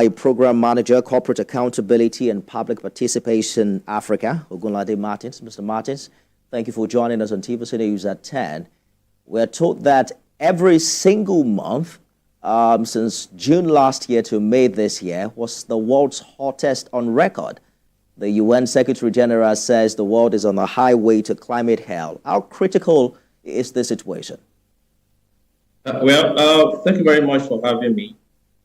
Program Manager, Corporate Accountability and Public Participation Africa, Ogunlade Martins. Mr. Martins, thank you for joining us on TVC News at 10. We're told that every single month since June last year to May this year was the world's hottest on record. The UN Secretary General says the world is on the highway to climate hell. How critical is the situation? Thank you very much for having me.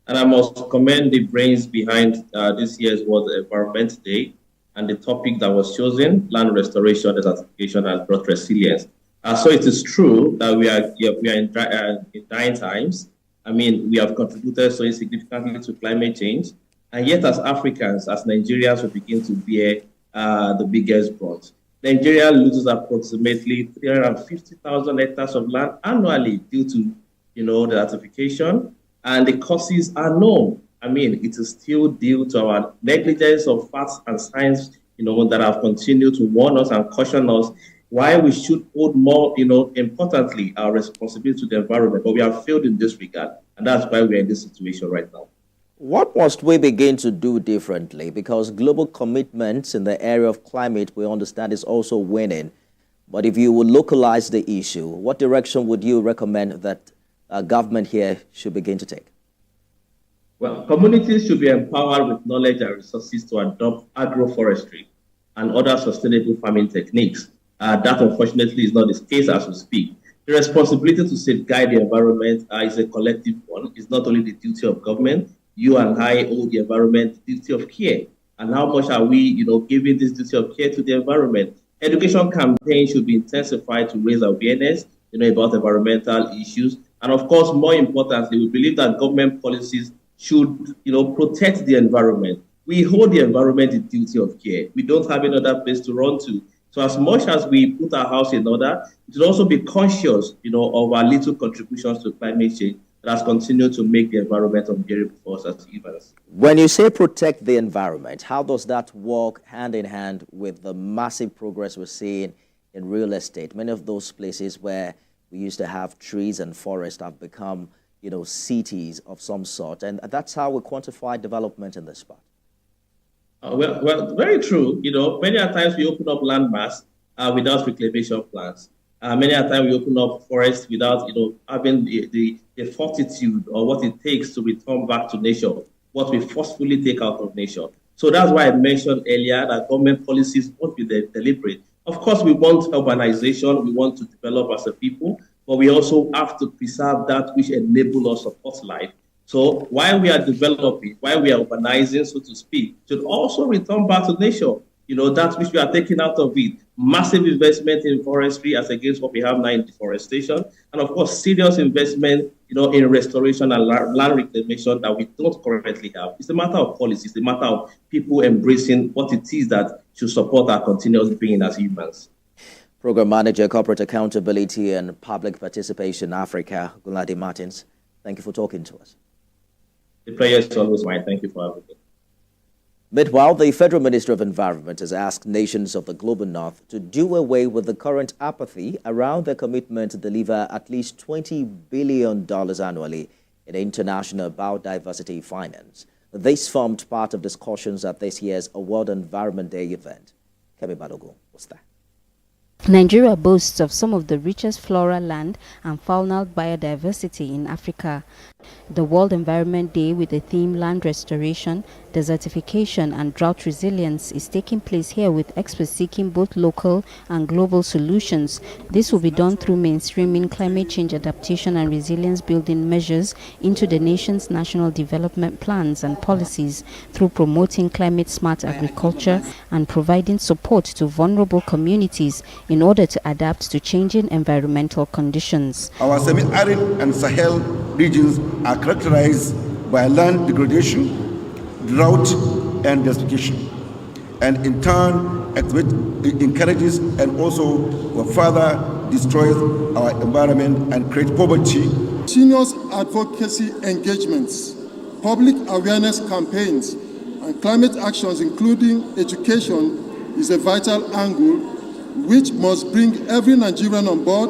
And I must commend the brains behind this year's World Environment Day and the topic that was chosen, land restoration, desertification, and drought resilience. So it is true that we are in dying times. I mean, we have contributed so significantly to climate change. And yet, as Africans, as Nigerians, we begin to bear the biggest brunt. Nigeria loses approximately 350,000 hectares of land annually due to, desertification. And the causes are known. I mean, it is still due to our negligence of facts and science, that have continued to warn us and caution us why we should hold more, importantly, our responsibility to the environment. But we have failed in this regard. And that's why we're in this situation right now. What must we begin to do differently? Because global commitments in the area of climate, we understand, is also winning. But if you would localize the issue, what direction would you recommend that government here should begin to take? Well, communities should be empowered with knowledge and resources to adopt agroforestry and other sustainable farming techniques. That, unfortunately, is not the case as we speak. The responsibility to safeguard the environment is a collective one. It's not only the duty of government. You and I owe the environment the duty of care. And how much are we, giving this duty of care to the environment? Education campaigns should be intensified to raise awareness, about environmental issues. And of course, more importantly, we believe that government policies should, protect the environment. We hold the environment the duty of care. We don't have any other place to run to. So as much as we put our house in order, we should also be conscious, of our little contributions to climate change that has continued to make the environment unbearable for us as humans. When you say protect the environment, how does that work hand in hand with the massive progress we're seeing in real estate? Many of those places where we used to have trees and forests have become, cities of some sort. And that's how we quantify development in this spot. Well, very true. Many a times we open up land mass without reclamation plans. Many a times we open up forests without, having the fortitude or what it takes to return back to nature, what we forcefully take out of nature. So that's why I mentioned earlier that government policies won't be deliberate. Of course, we want urbanization, we want to develop as a people, but we also have to preserve that which enables us to support life. So while we are developing, while we are urbanizing, so to speak, should also return back to nature, that which we are taking out of it. Massive investment in forestry as against what we have now in deforestation. And of course, serious investment, in restoration and land reclamation that we don't currently have. It's a matter of policy. It's a matter of people embracing what it is that should support our continuous being as humans. Program Manager, Corporate Accountability and Public Participation Africa, Ogunlade Martins, thank you for talking to us. The pleasure is always mine. Thank you for having me. Meanwhile, the Federal Minister of Environment has asked nations of the global north to do away with the current apathy around their commitment to deliver at least $20 billion annually in international biodiversity finance. This formed part of discussions at this year's World Environment Day event. Kemi Balogun was there. Nigeria boasts of some of the richest flora, land and faunal biodiversity in Africa. The World Environment Day, with the theme Land Restoration, Desertification and Drought Resilience, is taking place here with experts seeking both local and global solutions. This will be done through mainstreaming climate change adaptation and resilience building measures into the nation's national development plans and policies, through promoting climate-smart agriculture and providing support to vulnerable communities in order to adapt to changing environmental conditions. Our semi-arid and Sahel regions are characterized by land degradation, drought, and desertification, and in turn it encourages and also further destroys our environment and creates poverty. Continuous advocacy engagements, public awareness campaigns, and climate actions, including education, is a vital angle which must bring every Nigerian on board,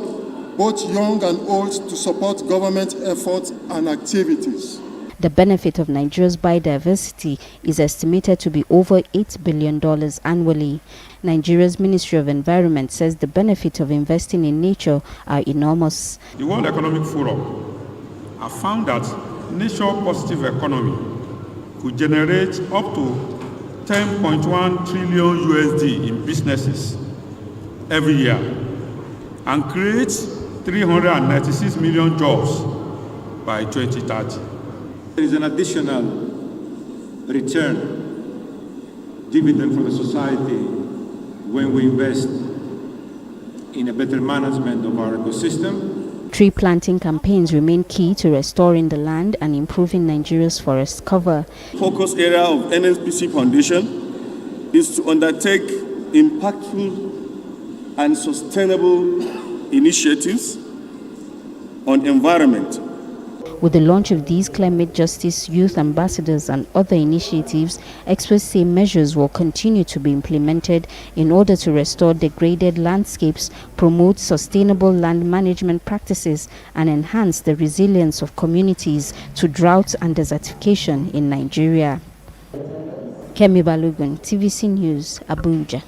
both young and old, to support government efforts and activities. The benefit of Nigeria's biodiversity is estimated to be over $8 billion annually. Nigeria's Ministry of Environment says the benefits of investing in nature are enormous. The World Economic Forum have found that nature-positive economy could generate up to 10.1 trillion USD in businesses every year and create 396 million jobs by 2030. There is an additional return, dividend for the society when we invest in a better management of our ecosystem. Tree planting campaigns remain key to restoring the land and improving Nigeria's forest cover. Focus area of NSPC Foundation is to undertake impactful and sustainable initiatives on environment. With the launch of these climate justice youth ambassadors and other initiatives, experts say measures will continue to be implemented in order to restore degraded landscapes, promote sustainable land management practices, and enhance the resilience of communities to drought and desertification in Nigeria. Kemi Balogun, TVC News, Abuja.